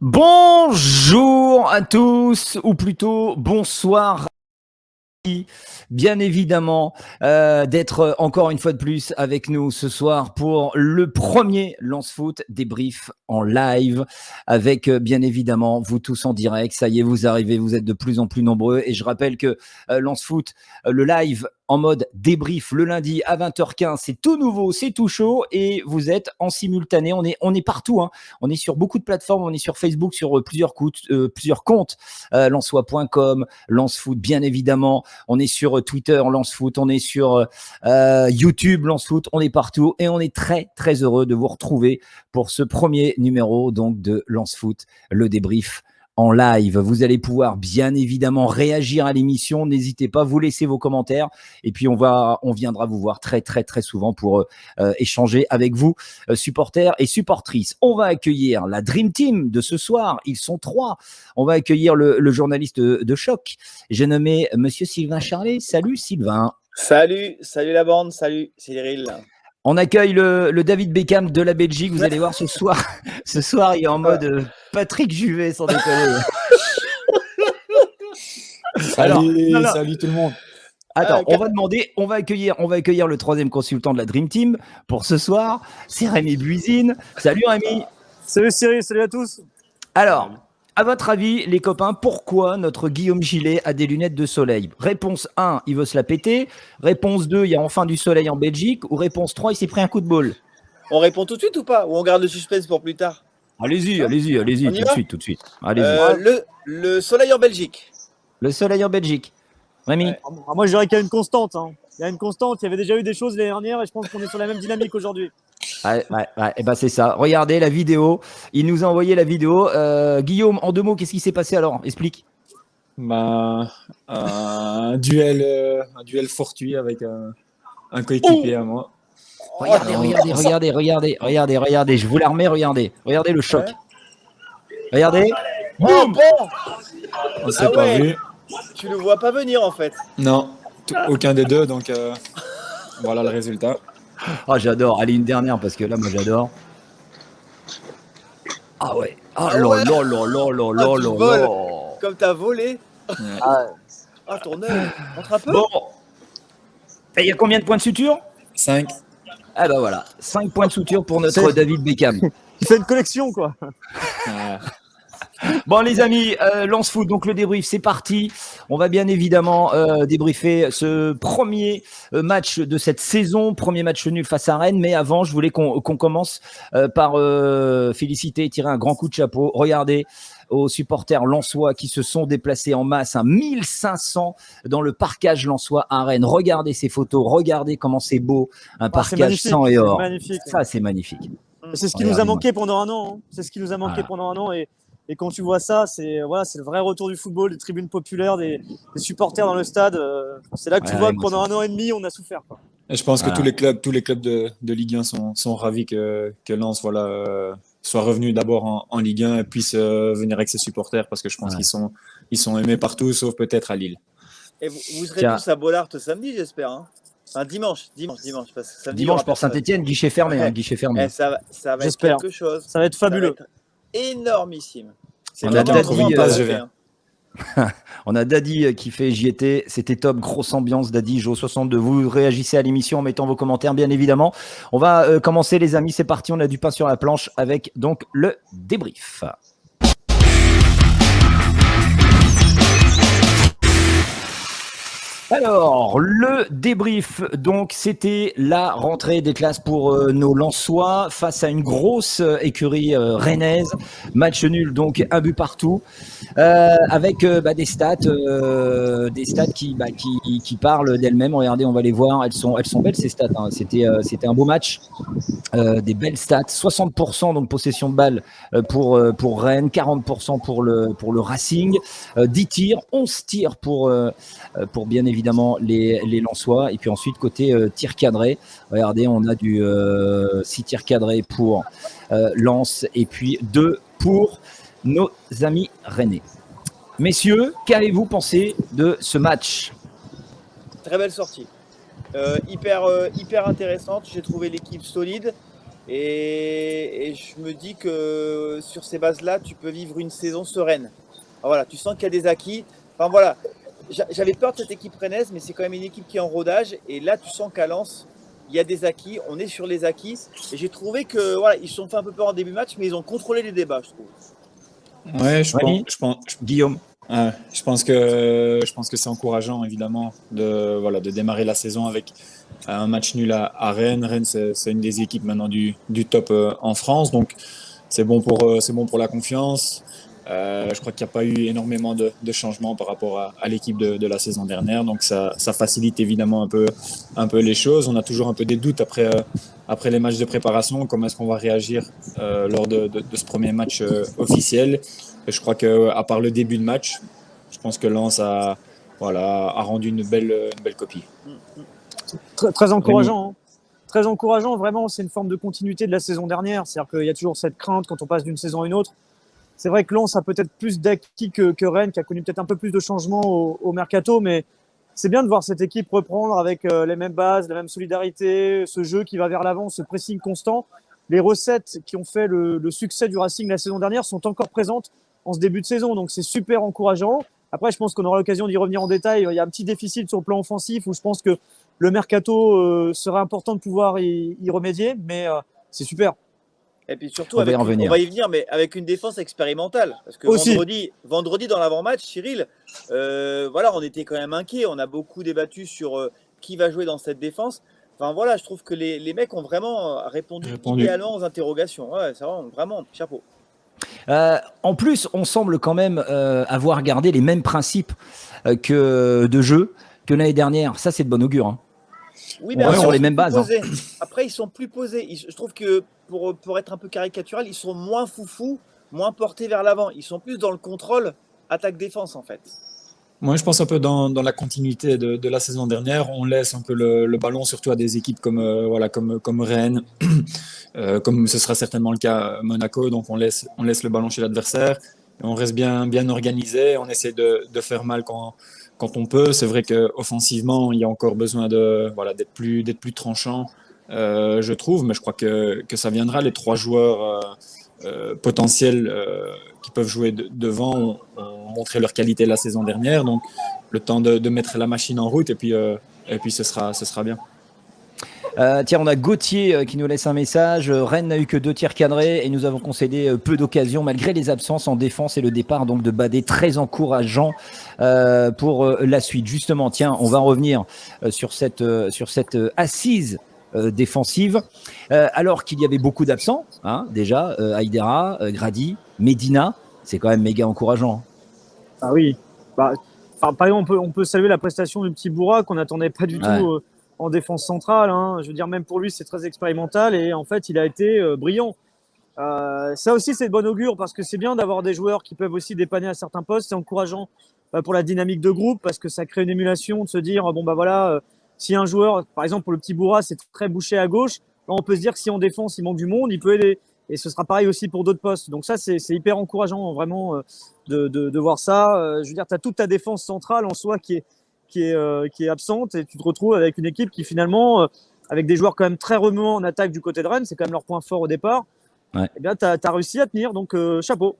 Bonjour à tous, ou plutôt bonsoir. Bien évidemment, d'être encore une fois de plus avec nous ce soir pour le premier Lance Foot débrief en live avec bien évidemment vous tous en direct. Ça y est, vous arrivez, vous êtes de plus en plus nombreux et je rappelle que Lance Foot, le live en mode débrief le lundi à 20h15, c'est tout nouveau, c'est tout chaud et vous êtes en simultané. On est partout, hein. On est sur beaucoup de plateformes, on est sur Facebook, sur plusieurs comptes, lançois.com, Lance Foot bien évidemment. On est sur Twitter, Lance Foot, on est sur YouTube, Lance Foot, on est partout et on est très très heureux de vous retrouver pour ce premier numéro donc de Lance Foot, le débrief en live. Vous allez pouvoir bien évidemment réagir à l'émission, n'hésitez pas, vous laissez vos commentaires et puis on viendra vous voir très très très souvent pour échanger avec vous, supporters et supportrices. On va accueillir la Dream Team de ce soir, ils sont 3. On va accueillir le journaliste de Choc, j'ai nommé Monsieur Sylvain Charlet. Salut Sylvain. Salut la bande, salut Cyril. On accueille le David Beckham de la Belgique. Vous allez voir ce soir, il est en mode Patrick Juvet, sans déconner. Salut tout le monde. Attends, on va accueillir le troisième consultant de la Dream Team pour ce soir. C'est Rémi Buisine. Salut Rémi. Salut Cyril, salut à tous. Alors, à votre avis, les copains, pourquoi notre Guillaume Gillet a des lunettes de soleil? Réponse 1, il veut se la péter. Réponse 2, il y a enfin du soleil en Belgique. Ou réponse 3, il s'est pris un coup de bol. On répond tout de suite ou pas? Ou on garde le suspense pour plus tard? Allez-y, tout de suite. Allez-y. Le soleil en Belgique. Le soleil en Belgique. Rémi? Ouais. Moi, je dirais qu'il y a une constante. Hein. Il y a une constante. Il y avait déjà eu des choses l'année dernière et je pense qu'on est sur la même dynamique aujourd'hui. Ouais. Et ben c'est ça. Regardez la vidéo. Il nous a envoyé la vidéo. Guillaume, en 2 mots, qu'est-ce qui s'est passé alors? Explique. Un duel fortuit avec un coéquipier à moi. Regardez. Je vous la remets, regardez. Regardez le choc. Ouais. Regardez. Bon. On s'est pas vu. Tu le vois pas venir en fait. Non, aucun des deux, donc voilà le résultat. Ah, j'adore. Allez, une dernière parce que là, moi, j'adore. Ah ouais. Là. Comme t'as volé. Ton œil. Montre un peu. Bon. Et il y a combien de points de suture? 5. Ah bah voilà. 5 points de suture pour notre David Beckham. Il fait une collection, quoi. Bon les amis, Lance Foot, donc le débrief, c'est parti. On va bien évidemment débriefer ce premier match de cette saison, premier match nul face à Rennes. Mais avant, je voulais qu'on commence par féliciter et tirer un grand coup de chapeau. Regardez aux supporters lensois qui se sont déplacés en masse, 1500 dans le parcage lensois à Rennes. Regardez ces photos, regardez comment c'est beau, un parcage sang et or. Ça, c'est magnifique. C'est ce qui nous a manqué pendant un an. Hein. C'est ce qui nous a manqué pendant un an et quand tu vois ça, c'est le vrai retour du football, des tribunes populaires, des supporters dans le stade. C'est là que tu vois que pendant un an et demi, on a souffert. Quoi. Et je pense que tous les clubs de Ligue 1 sont ravis que Lens soit revenu d'abord en Ligue 1 et puisse venir avec ses supporters parce que je pense qu'ils sont aimés partout, sauf peut-être à Lille. Et vous serez tous à Bollard Samedi, j'espère. Hein. Enfin, dimanche. Parce que dimanche pour Saint-Etienne, guichet fermé. Guichet fermé. Ça va être quelque chose. Ça va être fabuleux. Ça va être énormissime. On a Dadi qui fait j'y étais, c'était top, grosse ambiance. Dadi, Jo62, vous réagissez à l'émission en mettant vos commentaires bien évidemment. On va commencer les amis, c'est parti, on a du pain sur la planche avec donc le débrief. Alors, le débrief, donc, c'était la rentrée des classes pour nos Lensois face à une grosse écurie rennaise. Match nul, donc, un but partout, avec des stats qui parlent d'elles-mêmes. Regardez, on va les voir. Elles sont belles ces stats. Hein. C'était un beau match, des belles stats. 60% donc possession de balle pour Rennes, 40% pour le Racing, 10 tirs, 11 tirs pour bien évidemment les Lensois. Et puis ensuite, côté tir cadré, regardez, on a du 6 tirs cadrés pour Lens et puis 2 pour nos amis rennais. Messieurs, qu'avez-vous pensé de ce match? Très belle sortie. Hyper intéressante. J'ai trouvé l'équipe solide. Et je me dis que sur ces bases-là, tu peux vivre une saison sereine. Voilà, tu sens qu'il y a des acquis. Enfin voilà, j'avais peur de cette équipe rennaise, mais c'est quand même une équipe qui est en rodage. Et là, tu sens qu'à Lens, il y a des acquis. On est sur les acquis. Et j'ai trouvé que voilà, ils se sont fait un peu peur en début de match, mais ils ont contrôlé les débats, je trouve. Ouais, Guillaume. Je pense que c'est encourageant, évidemment, de démarrer la saison avec un match nul à Rennes. Rennes, c'est une des équipes maintenant du top en France. Donc, c'est bon pour la confiance. Je crois qu'il n'y a pas eu énormément de changements par rapport à l'équipe de la saison dernière. Donc, ça facilite évidemment un peu les choses. On a toujours un peu des doutes après les matchs de préparation. Comment est-ce qu'on va réagir lors de ce premier match officiel? Et je crois qu'à part le début de match, je pense que Lens a rendu une belle copie. Très, très encourageant. Hein. Très encourageant, vraiment, c'est une forme de continuité de la saison dernière. C'est-à-dire qu'il y a toujours cette crainte quand on passe d'une saison à une autre. C'est vrai que Lens a peut-être plus d'acquis que Rennes, qui a connu peut-être un peu plus de changements au mercato, mais c'est bien de voir cette équipe reprendre avec les mêmes bases, la même solidarité, ce jeu qui va vers l'avant, ce pressing constant. Les recettes qui ont fait le succès du Racing la saison dernière sont encore présentes en ce début de saison, donc c'est super encourageant. Après, je pense qu'on aura l'occasion d'y revenir en détail. Il y a un petit déficit sur le plan offensif où je pense que le mercato serait important de pouvoir y remédier, mais c'est super. Et puis surtout, on va y venir, mais avec une défense expérimentale. Parce que vendredi dans l'avant-match, Cyril, voilà, on était quand même inquiets. On a beaucoup débattu sur qui va jouer dans cette défense. Enfin voilà, je trouve que les mecs ont vraiment répondu idéalement aux interrogations. Ouais, c'est vraiment chapeau. En plus, on semble quand même avoir gardé les mêmes principes de jeu que l'année dernière. Ça, c'est de bon augure. Hein. Oui, mais sur les mêmes bases. Hein. Après, ils sont plus posés. Je trouve que pour être un peu caricatural, ils sont moins foufous, moins portés vers l'avant. Ils sont plus dans le contrôle attaque-défense, en fait. Moi, je pense un peu dans la continuité de la saison dernière. On laisse un peu le ballon, surtout à des équipes comme Rennes, comme ce sera certainement le cas à Monaco. Donc, on laisse le ballon chez l'adversaire. Et on reste bien organisé. On essaie de faire mal quand on peut. C'est vrai qu'offensivement, il y a encore besoin d'être plus tranchant, je trouve. Mais je crois que ça viendra. Les 3 joueurs potentiels qui peuvent jouer devant ont montré leur qualité la saison dernière. Donc, le temps de mettre la machine en route et puis ce sera bien. Tiens, on a Gauthier qui nous laisse un message. Rennes n'a eu que 2 tirs cadrés et nous avons concédé peu d'occasions malgré les absences en défense et le départ donc de Badé, très encourageant pour la suite. Justement, tiens, on va revenir sur cette assise défensive, alors qu'il y avait beaucoup d'absents, hein, déjà, Aïdara, Grady, Medina, c'est quand même méga encourageant. Ah oui, par exemple, on peut saluer la prestation du petit Bourra qu'on n'attendait pas du tout en défense centrale. Hein. Je veux dire, même pour lui, c'est très expérimental et en fait, il a été brillant. Ça aussi, c'est de bon augure parce que c'est bien d'avoir des joueurs qui peuvent aussi dépanner à certains postes. C'est encourageant pour la dynamique de groupe parce que ça crée une émulation de se dire, si un joueur, par exemple pour le petit Bourra, c'est très bouché à gauche, on peut se dire que si en défense, il manque du monde, il peut aider. Et ce sera pareil aussi pour d'autres postes. Donc ça, c'est hyper encourageant vraiment de voir ça. Je veux dire, tu as toute ta défense centrale en soi qui est absente et tu te retrouves avec une équipe qui finalement, avec des joueurs quand même très remuants en attaque du côté de Rennes, c'est quand même leur point fort au départ, eh bien, tu as réussi à tenir. Donc chapeau.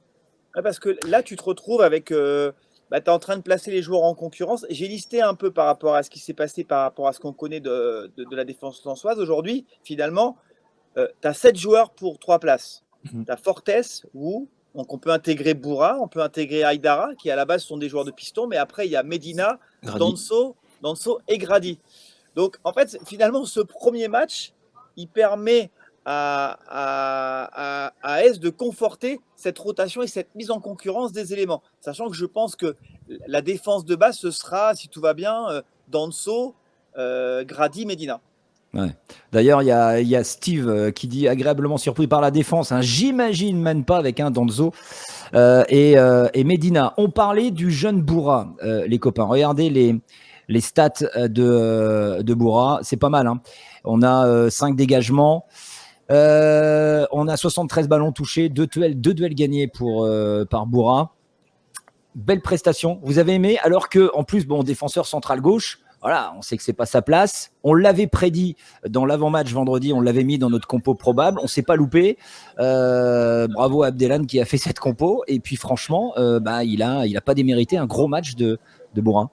Ouais, parce que là, tu te retrouves avec... tu es en train de placer les joueurs en concurrence. J'ai listé un peu par rapport à ce qui s'est passé, par rapport à ce qu'on connaît de la défense lensoise aujourd'hui. Finalement, tu as 7 joueurs pour 3 places. Tu as Fortes, Wu, donc on peut intégrer Bourra, on peut intégrer Aïdara, qui à la base sont des joueurs de piston, mais après il y a Medina, Danso et Grady. Donc en fait, finalement, ce premier match, il permet à AS de conforter cette rotation et cette mise en concurrence des éléments. Sachant que je pense que la défense de base, ce sera, si tout va bien, Danso, Grady, Medina. Ouais. D'ailleurs, il y a Steve qui dit agréablement surpris par la défense. Hein. J'imagine même pas avec un Danso et Medina. On parlait du jeune Bourra, les copains. Regardez les stats de Bourra. C'est pas mal. Hein. On a 5 dégagements. On a 73 ballons touchés, 2 duels gagnés par Bourra. Belle prestation. Vous avez aimé, alors que en plus, défenseur central gauche, voilà, on sait que c'est pas sa place. On l'avait prédit dans l'avant-match vendredi, on l'avait mis dans notre compo probable. On s'est pas loupé. Bravo à Abdelhan qui a fait cette compo. Et puis franchement, il a pas démérité un gros match de Bourrin.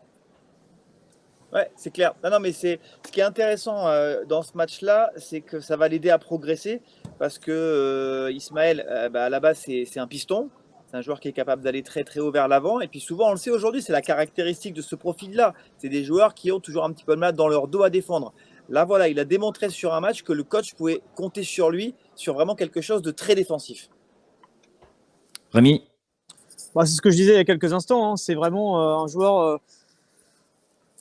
Ouais, c'est clair. Non, mais ce qui est intéressant dans ce match-là, c'est que ça va l'aider à progresser parce que Ismaël, à la base, c'est un piston. C'est un joueur qui est capable d'aller très très haut vers l'avant. Et puis souvent, on le sait aujourd'hui, c'est la caractéristique de ce profil-là. C'est des joueurs qui ont toujours un petit peu de mal dans leur dos à défendre. Là, voilà, il a démontré sur un match que le coach pouvait compter sur lui, sur vraiment quelque chose de très défensif. Rémi? C'est ce que je disais il y a quelques instants. Hein. C'est vraiment un joueur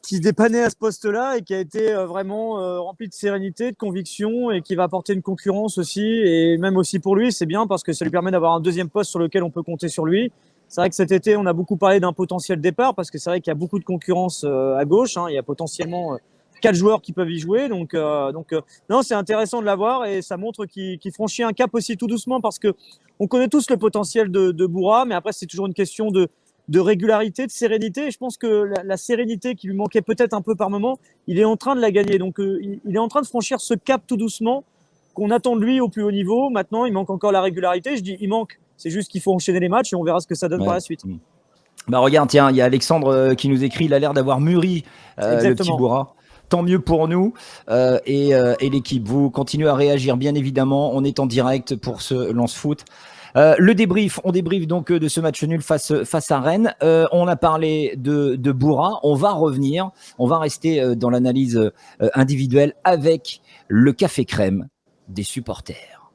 qui dépannait à ce poste-là et qui a été vraiment rempli de sérénité, de conviction et qui va apporter une concurrence aussi. Et même aussi pour lui, c'est bien parce que ça lui permet d'avoir un deuxième poste sur lequel on peut compter sur lui. C'est vrai que cet été, on a beaucoup parlé d'un potentiel départ parce que c'est vrai qu'il y a beaucoup de concurrence à gauche. Hein. Il y a potentiellement 4 joueurs qui peuvent y jouer. Donc non, c'est intéressant de l'avoir et ça montre qu'il franchit un cap aussi tout doucement parce que on connaît tous le potentiel de Bourra, mais après, c'est toujours une question de régularité, de sérénité. Et je pense que la sérénité qui lui manquait peut-être un peu par moment, il est en train de la gagner. Donc, il est en train de franchir ce cap tout doucement qu'on attend de lui au plus haut niveau. Maintenant, il manque encore la régularité. Je dis, il manque. C'est juste qu'il faut enchaîner les matchs et on verra ce que ça donne par la suite. Regarde, tiens, il y a Alexandre qui nous écrit, il a l'air d'avoir mûri le petit Bourra. Tant mieux pour nous et l'équipe. Vous continuez à réagir, bien évidemment. On est en direct pour ce Lance Foot. Le débrief, on débriefe donc de ce match nul face à Rennes. On a parlé de Bourra. On va revenir, on va rester dans l'analyse individuelle avec le café crème des supporters.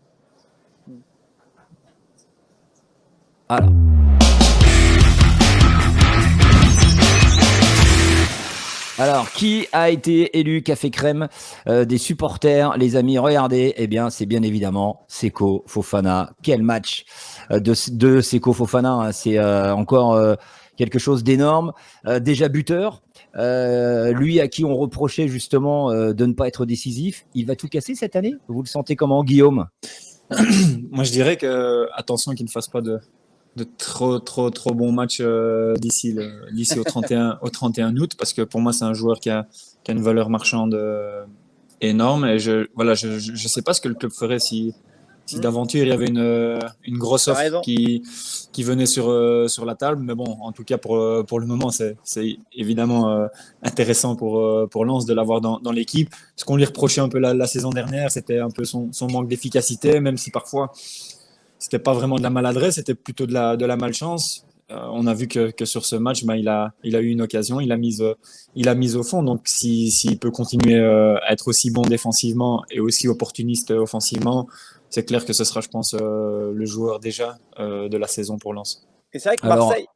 Alors, qui a été élu café crème des supporters, les amis? Regardez, c'est bien évidemment Seko Fofana. Quel match de Seko Fofana, hein. C'est encore quelque chose d'énorme. Déjà buteur, lui à qui on reprochait justement de ne pas être décisif. Il va tout casser cette année? Vous le sentez comment, Guillaume? Moi, je dirais que attention qu'il ne fasse pas de trop bons matchs d'ici au 31 août, parce que pour moi, c'est un joueur qui a une valeur marchande énorme. Et je sais pas ce que le club ferait si d'aventure il y avait une grosse offre qui venait sur la table. Mais bon, en tout cas, pour le moment, c'est évidemment intéressant pour Lens de l'avoir dans l'équipe. Ce qu'on lui reprochait un peu la saison dernière, c'était un peu son manque d'efficacité, même si parfois c'était pas vraiment de la maladresse, c'était plutôt de la malchance. On a vu que sur ce match, il a eu une occasion, il a mis au fond. Donc, s'il peut continuer à être aussi bon défensivement et aussi opportuniste offensivement, c'est clair que ce sera, je pense, le joueur déjà de la saison pour Lens. Et c'est vrai que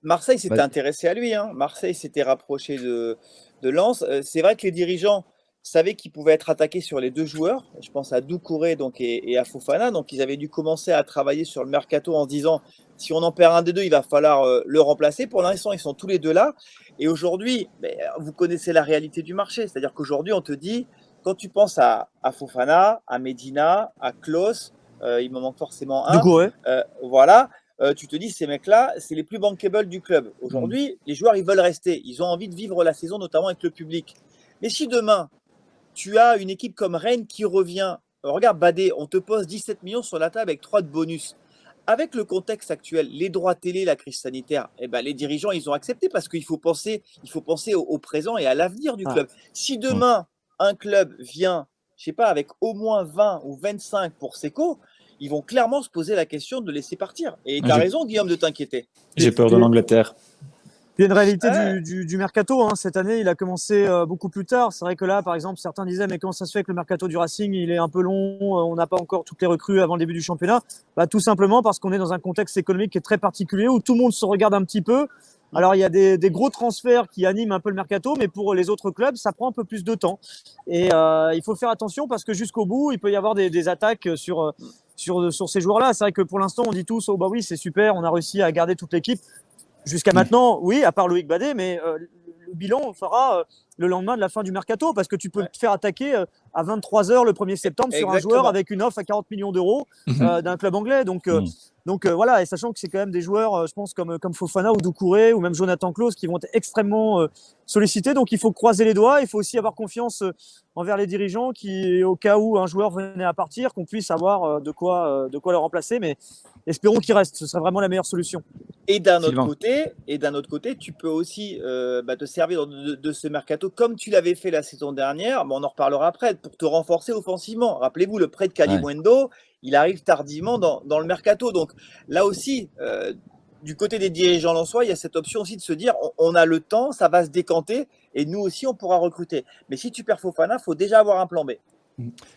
Marseille s'était intéressé à lui. Hein. Marseille s'était rapproché de Lens. C'est vrai que les dirigeants savaient qu'ils pouvaient être attaqués sur les deux joueurs. Je pense à Doucouré et à Fofana. Donc, ils avaient dû commencer à travailler sur le mercato en se disant si on en perd un des deux, il va falloir le remplacer. Pour l'instant, ils sont tous les deux là. Et aujourd'hui, vous connaissez la réalité du marché. C'est-à-dire qu'aujourd'hui, on te dit, quand tu penses à Fofana, à Medina, à Klose, il me manque forcément un. Doucouré. Voilà. Tu te dis, ces mecs-là, c'est les plus bankable du club. Aujourd'hui, les joueurs, ils veulent rester. Ils ont envie de vivre la saison, notamment avec le public. Mais si demain, tu as une équipe comme Rennes qui revient, regarde Badé, on te pose 17 millions sur la table avec 3 de bonus. Avec le contexte actuel, les droits télé, la crise sanitaire, les dirigeants, ils ont accepté parce qu'il faut penser au présent et à l'avenir du club. Si demain, un club vient, je sais pas, avec au moins 20 ou 25 pour Seko, ils vont clairement se poser la question de le laisser partir. Et tu as raison, Guillaume, de t'inquiéter. J'ai peur de l'Angleterre. Il y a une réalité du mercato. Hein. Cette année, il a commencé beaucoup plus tard. C'est vrai que là, par exemple, certains disaient mais comment ça se fait que le mercato du Racing, il est un peu long, on n'a pas encore toutes les recrues avant le début du championnat. Tout simplement parce qu'on est dans un contexte économique qui est très particulier où tout le monde se regarde un petit peu. Alors, il y a des gros transferts qui animent un peu le mercato, mais pour les autres clubs, ça prend un peu plus de temps. Et il faut faire attention parce que jusqu'au bout, il peut y avoir des attaques sur ces joueurs-là. C'est vrai que pour l'instant, on dit tous oui, c'est super, on a réussi à garder toute l'équipe. Jusqu'à maintenant, oui, à part Loïc Badé, mais le bilan, on fera le lendemain de la fin du mercato parce que tu peux te faire attaquer à 23h le 1er septembre sur un joueur avec une offre à 40 millions d'euros d'un club anglais. Donc, Donc voilà, et sachant que c'est quand même des joueurs, je pense, comme Fofana ou Doucouré ou même Jonathan Klaus qui vont être extrêmement sollicités. Donc il faut croiser les doigts. Il faut aussi avoir confiance envers les dirigeants qui, au cas où un joueur venait à partir, qu'on puisse avoir de quoi le remplacer. Mais espérons qu'il reste. Ce serait vraiment la meilleure solution. Et d'un autre côté, tu peux aussi te servir de ce mercato comme tu l'avais fait la saison dernière. On en reparlera après pour te renforcer offensivement. Rappelez-vous, le prêt de Kalimuendo, il arrive tardivement dans le mercato. Donc là aussi, du côté des dirigeants lensois, il y a cette option aussi de se dire on a le temps, ça va se décanter et nous aussi on pourra recruter. Mais si tu perds Fofana, il faut déjà avoir un plan B.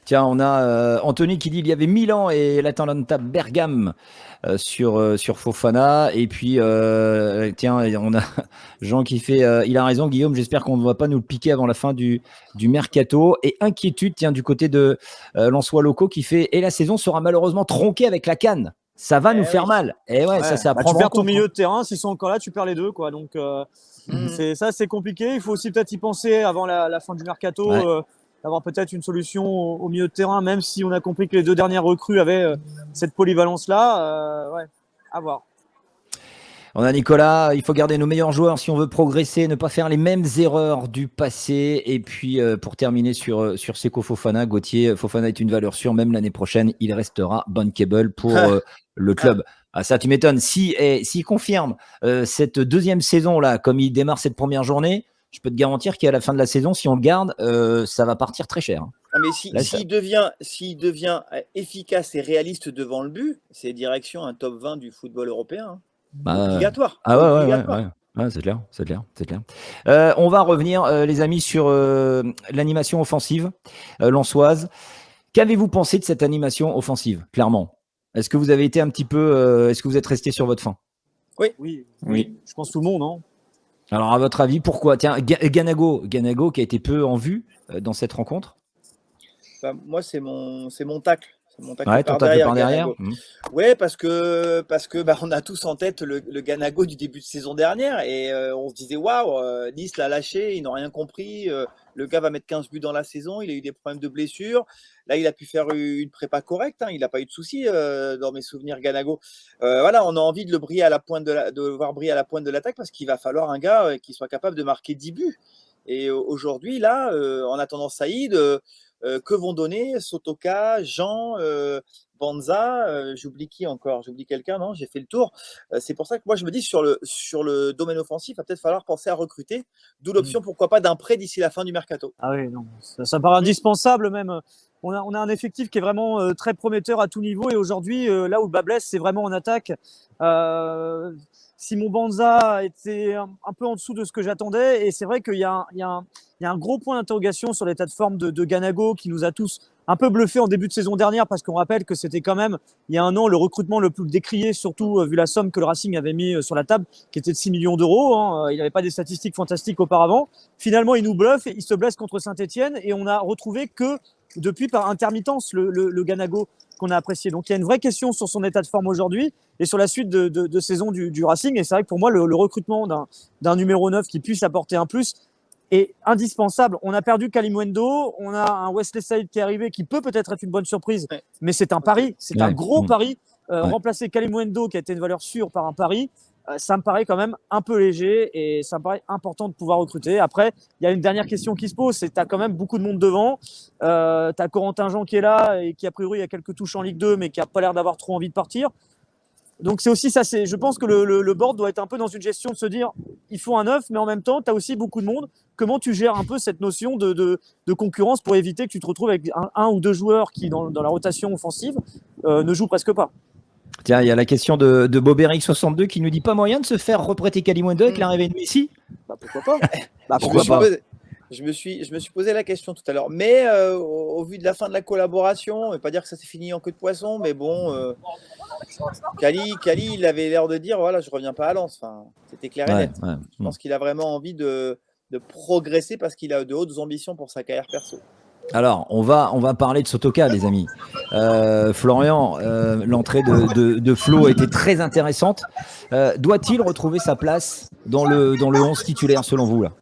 Tiens, on a Anthony qui dit il y avait Milan et l'Atalanta Bergame sur Fofana. Et puis, tiens, on a Jean qui fait il a raison, Guillaume. J'espère qu'on ne va pas nous le piquer avant la fin du mercato. Et inquiétude, tiens, du côté de Lensois locaux qui fait et la saison sera malheureusement tronquée avec la CAN. Ça va nous faire mal. Et ouais, ça tu perds ton milieu de terrain. S'ils sont encore là, tu perds les deux, quoi. Donc, c'est compliqué. Il faut aussi peut-être y penser avant la fin du mercato. Ouais. D'avoir peut-être une solution au milieu de terrain, même si on a compris que les deux dernières recrues avaient cette polyvalence-là. Ouais, à voir. On a Nicolas, il faut garder nos meilleurs joueurs si on veut progresser, ne pas faire les mêmes erreurs du passé. Et puis, pour terminer sur Seko Fofana, Gauthier, Fofana est une valeur sûre, même l'année prochaine, il restera bankable pour le club. Ah, ça, tu m'étonnes. S'il confirme cette deuxième saison-là, comme il démarre cette première journée, je peux te garantir qu'à la fin de la saison, si on le garde, ça va partir très cher. Ah, mais s'il devient efficace et réaliste devant le but, c'est direction un top 20 du football européen. Obligatoire. Ah ouais, c'est clair. On va revenir, les amis, sur l'animation offensive lensoise. Qu'avez-vous pensé de cette animation offensive, clairement? Est-ce que vous avez été un petit peu... est-ce que vous êtes resté sur votre faim? Oui. Je pense tout le monde, non? Alors, à votre avis, pourquoi? Tiens, Ganago qui a été peu en vue dans cette rencontre. Moi, c'est mon tacle. Ton tacle par derrière. Ouais, parce que on a tous en tête le Ganago du début de saison dernière et on se disait waouh, Nice l'a lâché, ils n'ont rien compris. Le gars va mettre 15 buts dans la saison, il a eu des problèmes de blessures. Là, il a pu faire une prépa correcte, il n'a pas eu de soucis dans mes souvenirs Ganago. Voilà, on a envie de le briller à la pointe de voir briller à la pointe de l'attaque parce qu'il va falloir un gars qui soit capable de marquer 10 buts. Et aujourd'hui, là, en attendant Saïd, que vont donner Sotoka, Jean, Banza, j'oublie qui encore? J'oublie quelqu'un, non? J'ai fait le tour. C'est pour ça que moi, je me dis, sur le domaine offensif, il va peut-être falloir penser à recruter. D'où l'option, pourquoi pas, d'un prêt d'ici la fin du mercato. Ah oui, non, ça paraît indispensable même. On a un effectif qui est vraiment très prometteur à tout niveau. Et aujourd'hui, là où le bas blesse, c'est vraiment en attaque. Simon Banza était un peu en dessous de ce que j'attendais. Et c'est vrai qu'il y a un gros point d'interrogation sur l'état de forme de Ganago qui nous a tous un peu bluffé en début de saison dernière parce qu'on rappelle que c'était quand même, il y a un an, le recrutement le plus décrié, surtout vu la somme que le Racing avait mis sur la table, qui était de 6 millions d'euros. Il n'avait pas des statistiques fantastiques auparavant. Finalement, il nous bluffe, il se blesse contre Saint-Etienne et on a retrouvé que depuis par intermittence le Ganago qu'on a apprécié. Donc il y a une vraie question sur son état de forme aujourd'hui et sur la suite de saison du Racing. Et c'est vrai que pour moi, le recrutement d'un numéro 9 qui puisse apporter un plus est indispensable. On a perdu Kalimuendo, on a un Wesley Saïd qui est arrivé qui peut-être être une bonne surprise, mais c'est un pari, c'est un gros pari. Remplacer Kalimuendo qui a été une valeur sûre par un pari, ça me paraît quand même un peu léger et ça me paraît important de pouvoir recruter. Après, il y a une dernière question qui se pose, c'est que tu as quand même beaucoup de monde devant. Tu as Corentin Jean qui est là et qui a priori a quelques touches en Ligue 2 mais qui n'a pas l'air d'avoir trop envie de partir. Donc c'est aussi ça, je pense que le board doit être un peu dans une gestion de se dire il faut un 9 mais en même temps tu as aussi beaucoup de monde. Comment tu gères un peu cette notion de concurrence pour éviter que tu te retrouves avec un ou deux joueurs qui dans la rotation offensive ne jouent presque pas? Tiens, il y a la question de Boberic62 qui nous dit pas moyen de se faire reprêter Kalimuendo avec l'arrivée de Messi. Pourquoi pas? Pourquoi pas? Je me suis posé la question tout à l'heure, mais au vu de la fin de la collaboration, on ne va pas dire que ça s'est fini en queue de poisson, mais bon, Kali, il avait l'air de dire voilà, je reviens pas à Lens. Enfin, c'était clair et net. Je pense qu'il a vraiment envie de progresser parce qu'il a de hautes ambitions pour sa carrière perso. Alors, on va parler de Sotoka, les amis. Florian, l'entrée de Flo a été très intéressante. Doit-il retrouver sa place dans le 11 titulaire, selon vous là?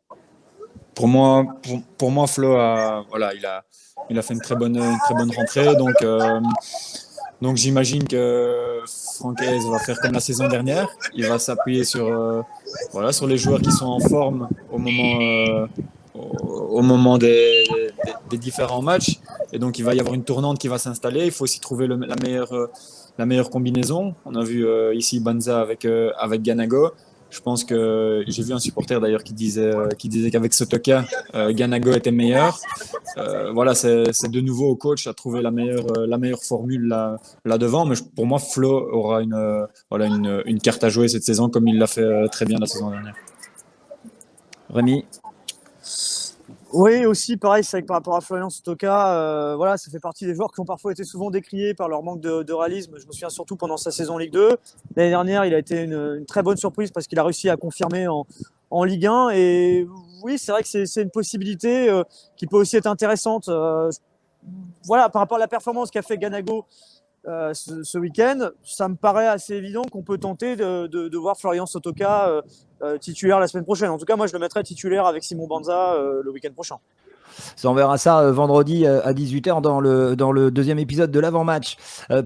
Pour moi, Flo il a fait une très bonne rentrée, donc j'imagine que Francaise va faire comme la saison dernière. Il va s'appuyer sur les joueurs qui sont en forme au moment des différents matchs. Et donc, il va y avoir une tournante qui va s'installer. Il faut aussi trouver la meilleure combinaison. On a vu ici Banza avec Ganago. Je pense que j'ai vu un supporter d'ailleurs qui disait qu'avec Sotoka, Ganago était meilleur. Voilà, c'est de nouveau au coach à trouver la meilleure formule là devant. Mais pour moi, Flo aura une carte à jouer cette saison comme il l'a fait très bien la saison dernière. Rémi? Oui, aussi, pareil, c'est vrai que par rapport à Florian Sotoka, voilà, ça fait partie des joueurs qui ont parfois été souvent décriés par leur manque de réalisme. Je me souviens surtout pendant sa saison Ligue 2. L'année dernière, il a été une très bonne surprise parce qu'il a réussi à confirmer en Ligue 1. Et oui, c'est vrai que c'est une possibilité qui peut aussi être intéressante. Voilà, par rapport à la performance qu'a fait Ganago ce week-end, ça me paraît assez évident qu'on peut tenter de voir Florian Sotoka titulaire la semaine prochaine. En tout cas, moi, je le mettrai titulaire avec Simon Banza le week-end prochain. On verra ça vendredi à 18h dans le deuxième épisode de l'avant-match.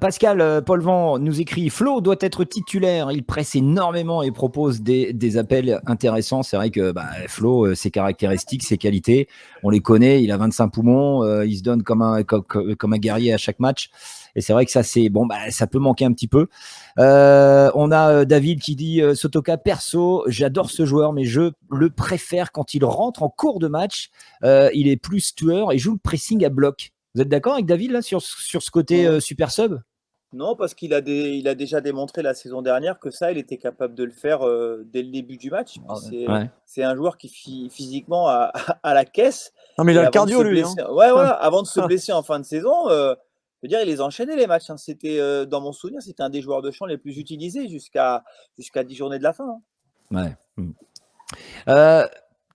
Pascal Polvan nous écrit: Flo doit être titulaire, il presse énormément et propose des appels intéressants. C'est vrai que Flo, ses caractéristiques, ses qualités, on les connaît, il a 25 poumons, il se donne comme un guerrier à chaque match. Et c'est vrai que ça, ça peut manquer un petit peu. On a David qui dit Sotoka, perso, j'adore ce joueur, mais je le préfère quand il rentre en cours de match. Il est plus tueur et joue le pressing à bloc. Vous êtes d'accord avec David là sur ce côté super sub? Non, parce il a déjà démontré la saison dernière que ça, il était capable de le faire dès le début du match. C'est un joueur qui physiquement a la caisse. Non, mais il a le cardio, lui. Voilà, avant de se blesser en fin de saison, je veux dire, il les enchaînait les matchs. C'était, dans mon souvenir, c'était un des joueurs de champ les plus utilisés jusqu'à 10 journées de la fin.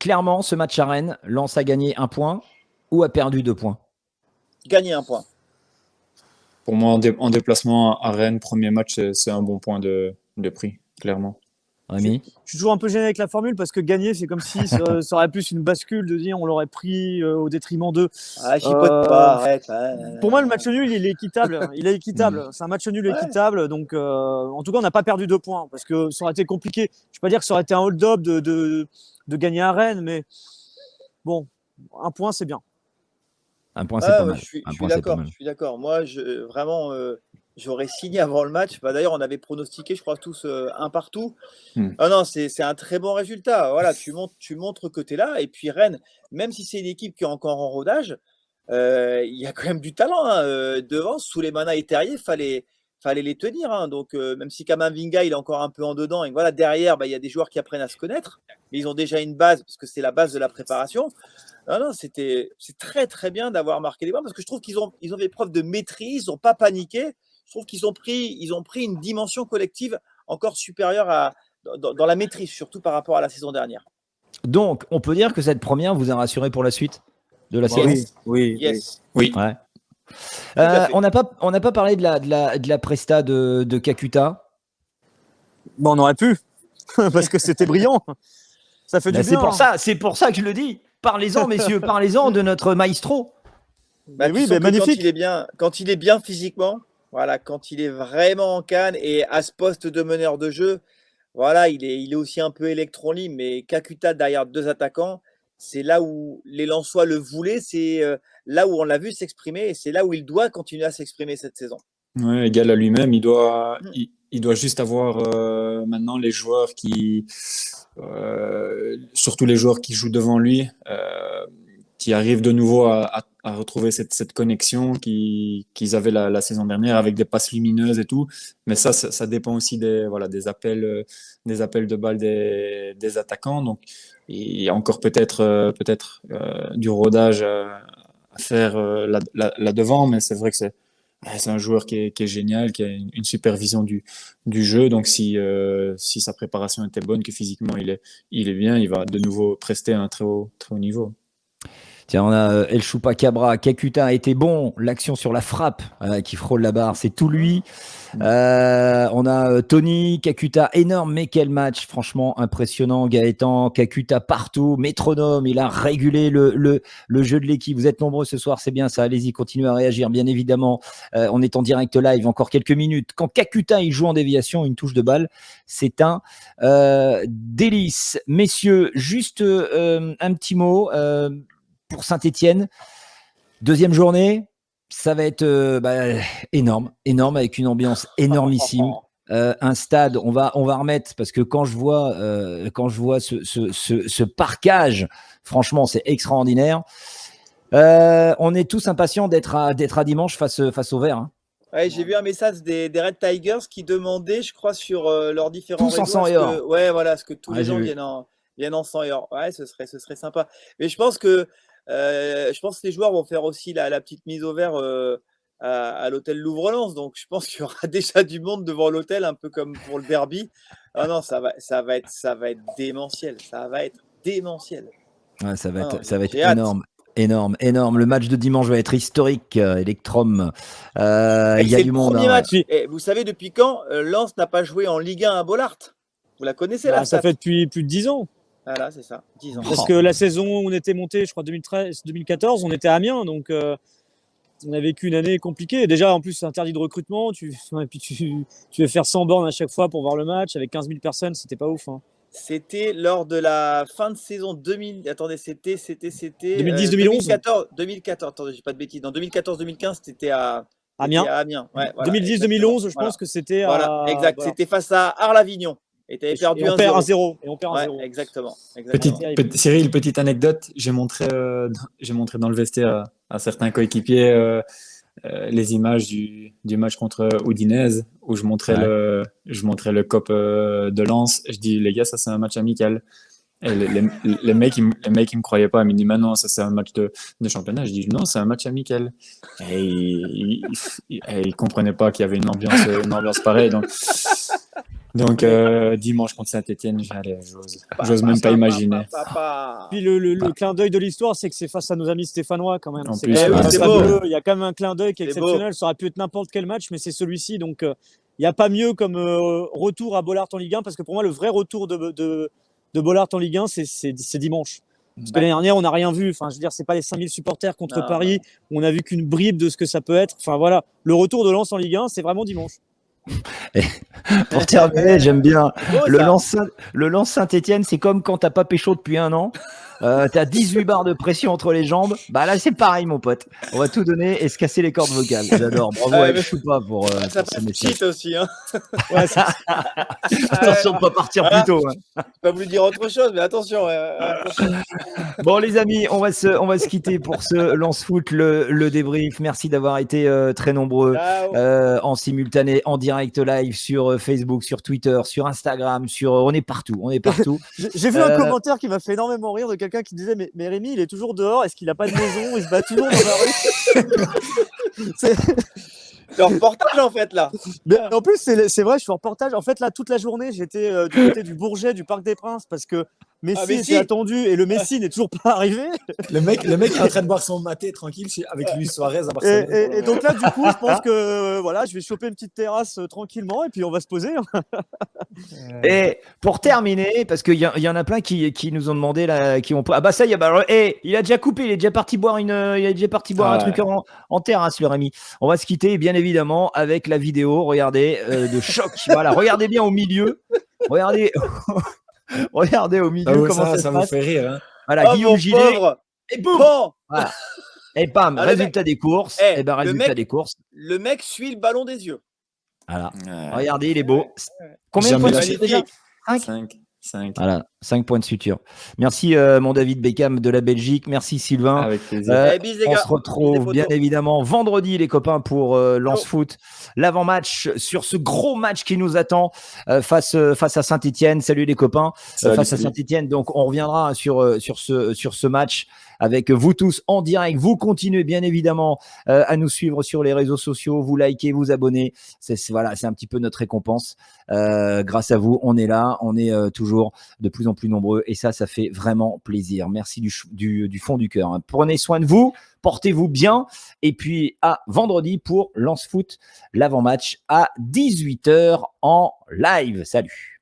Clairement, ce match à Rennes, Lens a gagné 1 point ou a perdu 2 points? Gagné 1 point. Pour moi, en déplacement à Rennes, premier match, c'est un bon point de prix, clairement. Rémi? Je suis toujours un peu gêné avec la formule parce que gagner, c'est comme si ça aurait plus une bascule de dire on l'aurait pris au détriment d'eux. Chipote pas, arrête. Pour moi, le match nul, il est équitable. C'est un match nul équitable. Donc, en tout cas, on n'a pas perdu 2 points parce que ça aurait été compliqué. Je ne vais pas dire que ça aurait été un hold-up de gagner à Rennes, mais bon, 1 point, c'est bien. 1 point, c'est pas mal. Je suis d'accord. Moi, vraiment, j'aurais signé avant le match. D'ailleurs, on avait pronostiqué, je crois, tous un partout. Non, c'est un très bon résultat. Voilà, tu montres que tu es là. Et puis Rennes, même si c'est une équipe qui est encore en rodage, il y a quand même du talent devant. Souleymana et Terrier, fallait les tenir. Donc, même si Kamavinga, il est encore un peu en dedans, et voilà, derrière, il y a des joueurs qui apprennent à se connaître. Mais ils ont déjà une base, parce que c'est la base de la préparation. Non, c'est très très bien d'avoir marqué les points parce que je trouve qu'ils ont fait preuve de maîtrise, ils n'ont pas paniqué. Je trouve qu'ils ont pris une dimension collective encore supérieure dans la maîtrise, surtout par rapport à la saison dernière. Donc, on peut dire que cette première vous a rassuré pour la suite de la série? Oui. Ouais. On n'a pas parlé de la presta de Kakuta. Bon, on aurait pu parce que c'était brillant. Ça fait du bien. C'est pour ça que je le dis. Parlez-en, messieurs, parlez-en de notre maestro. Magnifique. Quand il est bien physiquement, voilà, quand il est vraiment en canne et à ce poste de meneur de jeu, voilà, il est aussi un peu électron libre, mais Kakuta derrière 2 attaquants, c'est là où les Lensois le voulaient, c'est là où on l'a vu s'exprimer et c'est là où il doit continuer à s'exprimer cette saison. Ouais, égal à lui-même, il doit juste avoir maintenant les joueurs surtout les joueurs qui jouent devant lui, qui arrivent de nouveau à retrouver cette connexion qu'ils avaient la saison dernière avec des passes lumineuses et tout. Mais ça dépend aussi des appels de balles des attaquants. Donc, il y a encore peut-être du rodage à faire là devant, mais c'est vrai que c'est un joueur qui est génial, qui a une supervision du jeu. Donc, si sa préparation était bonne, que physiquement il est bien, il va de nouveau prester à un très haut niveau. Tiens, on a El Chupacabra. Kakuta a été bon. L'action sur la frappe qui frôle la barre, c'est tout lui. On a Tony, Kakuta, énorme, mais quel match, franchement impressionnant. Gaëtan, Kakuta partout, métronome, il a régulé le jeu de l'équipe. Vous êtes nombreux ce soir, c'est bien ça. Allez-y, continuez à réagir, bien évidemment. On est en direct live, encore quelques minutes. Quand Kakuta il joue en déviation, une touche de balle, c'est un délice. Messieurs, juste un petit mot pour Saint-Étienne. Deuxième journée. Ça va être énorme avec une ambiance énormissime. Un stade, on va remettre parce que quand je vois ce parquage, franchement, c'est extraordinaire. On est tous impatients d'être à dimanche face au Vert. Hein. Ouais, j'ai vu un message des Red Tigers qui demandaient, je crois, sur leurs différents tous en sang et or. Est-ce que tous les gens viennent en sang et or. Ouais, ce serait sympa. Mais je pense que les joueurs vont faire aussi la petite mise au vert à l'hôtel Louvre-Lens. Donc, je pense qu'il y aura déjà du monde devant l'hôtel, un peu comme pour le derby. Ah non, ça va être démentiel. Ça va être démentiel. Ouais, ça va être énorme. Énorme. Le match de dimanche va être historique. Electrum. Il y a du monde. Match. Et vous savez depuis quand Lens n'a pas joué en Ligue 1 à Bollaert? Vous la connaissez là? Ça fait depuis plus de 10 ans. Voilà, c'est ça, 10 ans. Parce que la saison où on était monté, je crois 2013-2014, on était à Amiens, donc on a vécu une année compliquée. Déjà, en plus, c'est interdit de recrutement. Tu veux faire 100 bornes à chaque fois pour voir le match avec 15 000 personnes, c'était pas ouf. Hein. C'était lors de la fin de saison 2000. Attendez, c'était 2010-2011. 2014. Attendez, j'ai pas de bêtises. Dans 2014-2015, c'était à Amiens. Ouais, voilà, 2010-2011, je pense que c'était Voilà, exact. Voilà. C'était face à Arles-Avignon. Et tu avais perdu 1-0. On perd 1-0. Exactement. Cyril, petite anecdote. J'ai montré dans le vestiaire à certains coéquipiers les images du match contre Udinese où je montrais le COP de Lens. Je dis, les gars, ça c'est un match amical. Et les mecs, ils me croyaient pas. Ils me disent, maintenant, ça c'est un match de championnat. Je dis, non, c'est un match amical. Et ils comprenaient pas qu'il y avait une ambiance pareille. Donc dimanche contre Saint-Étienne, j'ose même pas imaginer. Puis le clin d'œil de l'histoire, c'est que c'est face à nos amis stéphanois quand même. C'est beau. Il y a quand même un clin d'œil qui est exceptionnel. Ça aurait pu être n'importe quel match, mais c'est celui-ci. Donc il n'y a pas mieux comme retour à Bollaert en Ligue 1, parce que pour moi, le vrai retour de Bollaert en Ligue 1, c'est dimanche. Parce que l'année dernière, on n'a rien vu. Enfin, je veux dire, c'est pas les 5000 supporters contre Paris. On a vu qu'une bribe de ce que ça peut être. Enfin voilà, le retour de Lens en Ligue 1, c'est vraiment dimanche. Et pour terminer, j'aime bien le Lens Saint-Étienne, c'est comme quand t'as pas pécho depuis 1 an, t'as 18 barres de pression entre les jambes. Bah là c'est pareil mon pote, on va tout donner et se casser les cordes vocales. J'adore, bravo à Choupa pour ça ce message aussi hein. Attention de pas partir plus tôt. Hein. J'ai pas voulu dire autre chose, mais attention. Bon les amis, on va se quitter pour ce Lens Foot, le débrief. Merci d'avoir été très nombreux en simultané, en direct live sur Facebook, sur Twitter, sur Instagram, on est partout. J'ai vu un commentaire qui m'a fait énormément rire de quelqu'un qui disait mais Rémi il est toujours dehors, est-ce qu'il a pas de maison, il se bat toujours dans la rue. C'est un reportage en fait là. Mais en plus c'est vrai, je suis en reportage. En fait là toute la journée j'étais du côté du Bourget, du Parc des Princes, parce que Messi était attendu et le Messi n'est toujours pas arrivé. Le mec est en train de boire son maté tranquille avec Luis Suarez à Barcelone. Et donc là du coup je pense que voilà, je vais choper une petite terrasse tranquillement et puis on va se poser. Et pour terminer, parce qu'il y en a plein qui nous ont demandé là, qui ont ça y est, il a déjà coupé, il est déjà parti boire un truc en terrasse, le Rémi. On va se quitter bien évidemment avec la vidéo, regardez, de choc. Voilà, regardez bien au milieu. Regardez au milieu comment ça vous fait rire. Hein. Voilà, Guillaume Gillet. Et boum. Voilà. Et bam, résultat des courses. Des courses. Le mec suit le ballon des yeux. Voilà. Regardez, il est beau. Combien de points de suture déjà 5. Voilà, 5 points de suture. Merci mon David Beckham de la Belgique. Merci Sylvain. Avec plaisir. On se retrouve bien évidemment vendredi les copains pour Lens Foot. L'avant-match sur ce gros match qui nous attend face à Saint-Étienne. Salut les copains. Face à Saint-Étienne. Donc on reviendra sur ce match avec vous tous en direct. Vous continuez bien évidemment à nous suivre sur les réseaux sociaux, vous likez, vous abonnez. C'est un petit peu notre récompense. Grâce à vous, on est là, on est toujours de plus en plus nombreux et ça fait vraiment plaisir. Merci du fond du cœur. Prenez soin de vous, portez-vous bien et puis à vendredi pour Lance Foot, l'avant-match à 18h en live. Salut.